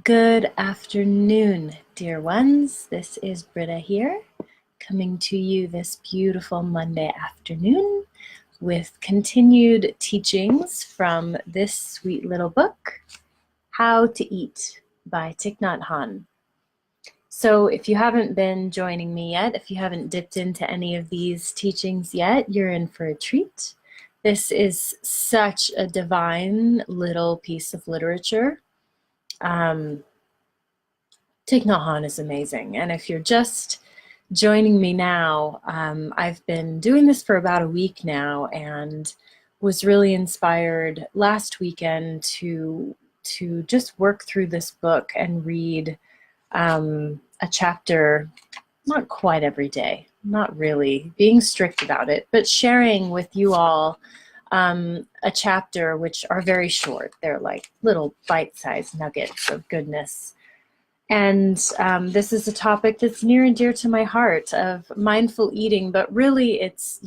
Good afternoon, dear ones. This is Britta here, coming to you this beautiful Monday afternoon with continued teachings from this sweet little book, How to Eat by Thich Nhat Hanh. So if you haven't been joining me yet, if you haven't dipped into any of these teachings yet, you're in for a treat. This is such a divine little piece of literature. Thich Nhat Hanh is amazing. And if you're just joining me now, I've been doing this for about a week now and was really inspired last weekend to just work through this book and read a chapter, not quite every day, not really being strict about it, but sharing with you all a chapter which are very short. They're like little bite-sized nuggets of goodness. And this is a topic that's near and dear to my heart of mindful eating, but really it's,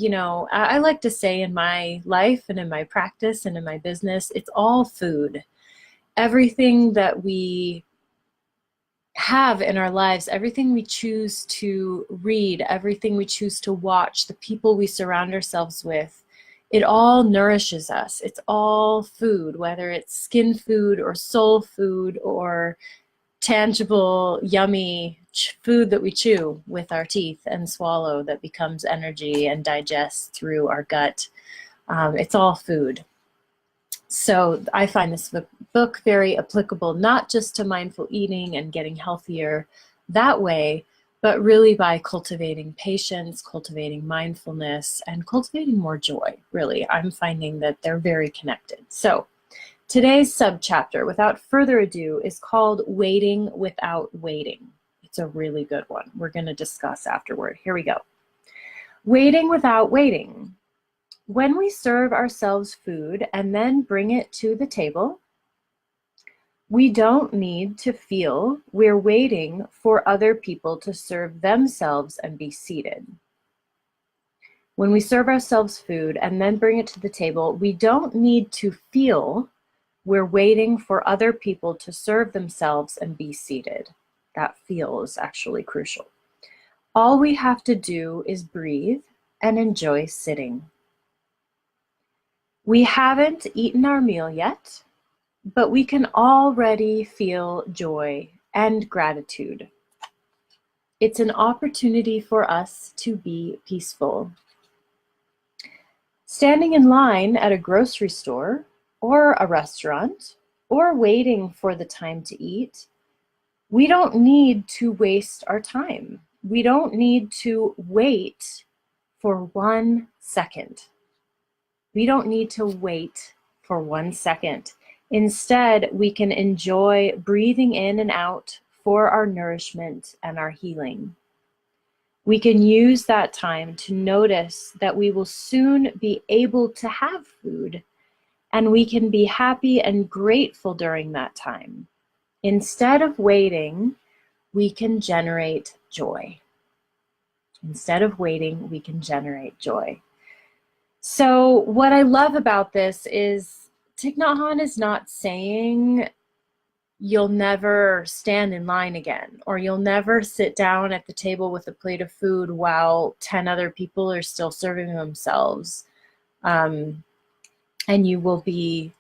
I like to say in my life and in my practice and in my business, it's all food. Everything that we have in our lives, everything we choose to read, everything we choose to watch, the people we surround ourselves with, it all nourishes us. It's all food, whether it's skin food or soul food or tangible, yummy food that we chew with our teeth and swallow that becomes energy and digests through our gut. It's all food. So I find this book very applicable, not just to mindful eating and getting healthier that way, but really by cultivating patience, cultivating mindfulness, and cultivating more joy, really. I'm finding that they're very connected. So today's subchapter, without further ado, is called Waiting Without Waiting. It's a really good one. We're going to discuss afterward. Here we go. Waiting without waiting. When we serve ourselves food and then bring it to the table, we don't need to feel we're waiting for other people to serve themselves and be seated. When we serve ourselves food and then bring it to the table, we don't need to feel we're waiting for other people to serve themselves and be seated. That feel is actually crucial. All we have to do is breathe and enjoy sitting. We haven't eaten our meal yet, but we can already feel joy and gratitude. It's an opportunity for us to be peaceful. Standing in line at a grocery store or a restaurant or waiting for the time to eat, we don't need to waste our time. We don't need to wait for 1 second. We don't need to wait for 1 second. Instead, we can enjoy breathing in and out for our nourishment and our healing. We can use that time to notice that we will soon be able to have food, and we can be happy and grateful during that time. Instead of waiting, we can generate joy. Instead of waiting, we can generate joy. So what I love about this is Thich Nhat Hanh is not saying you'll never stand in line again, or you'll never sit down at the table with a plate of food while 10 other people are still serving themselves. And you will be,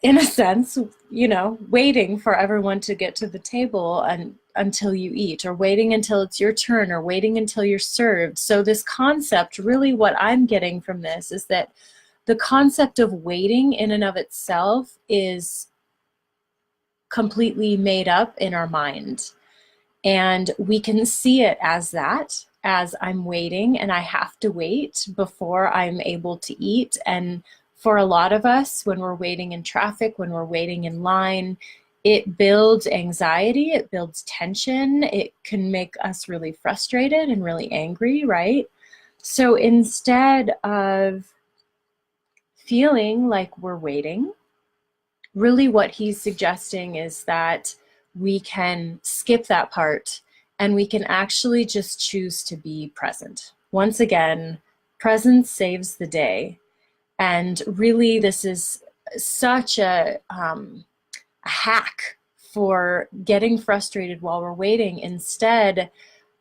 in a sense, waiting for everyone to get to the table and until you eat, or waiting until it's your turn, or waiting until you're served. So this concept, really what I'm getting from this is that the concept of waiting in and of itself is completely made up in our mind. And we can see it as that, as I'm waiting and I have to wait before I'm able to eat. And for a lot of us, when we're waiting in traffic, when we're waiting in line, it builds anxiety, it builds tension, it can make us really frustrated and really angry, right? So instead of feeling like we're waiting, really what he's suggesting is that we can skip that part and we can actually just choose to be present. Once again, presence saves the day. And really, this is such a hack for getting frustrated while we're waiting. Instead,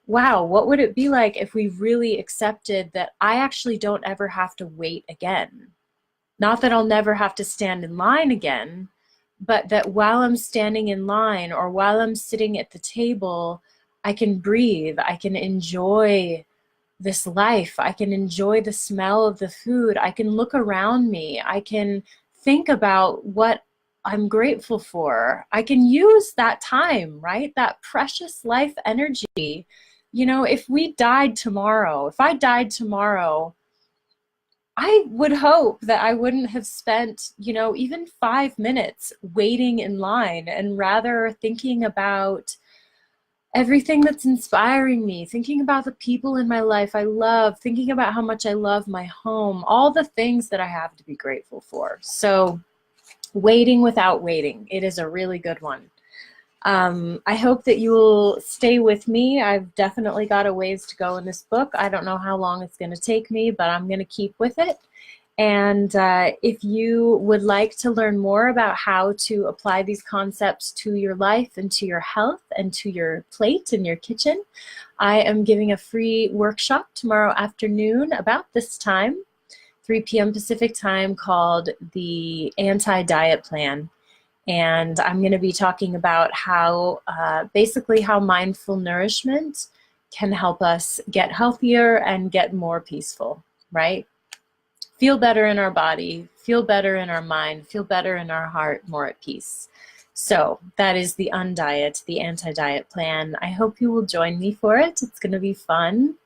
wow, what would it be like if we really accepted that I actually don't ever have to wait again? Not that I'll never have to stand in line again, but that while I'm standing in line or while I'm sitting at the table, I can breathe, I can enjoy this life, I can enjoy the smell of the food, I can look around me, I can think about what I'm grateful for. I can use that time, right? That precious life energy. You know, if we died tomorrow, if I died tomorrow, I would hope that I wouldn't have spent, you know, even 5 minutes waiting in line, and rather thinking about everything that's inspiring me, thinking about the people in my life I love, thinking about how much I love my home, all the things that I have to be grateful for. So waiting without waiting, it is a really good one. I hope that you will stay with me. I've definitely got a ways to go in this book. I don't know how long it's going to take me, but I'm going to keep with it. And if you would like to learn more about how to apply these concepts to your life and to your health and to your plate in your kitchen, I am giving a free workshop tomorrow afternoon about this time, 3 p.m. Pacific time, called the Anti-Diet Plan. And I'm going to be talking about how, basically how mindful nourishment can help us get healthier and get more peaceful, right? Feel better in our body, feel better in our mind, feel better in our heart, more at peace. So that is the Undiet, the Anti-Diet Plan. I hope you will join me for it. It's going to be fun.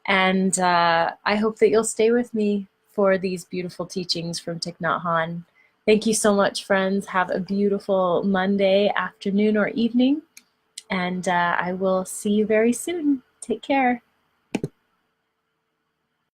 And I hope that you'll stay with me for these beautiful teachings from Thich Nhat Hanh. Thank you so much, friends. Have a beautiful Monday afternoon or evening. And I will see you very soon. Take care.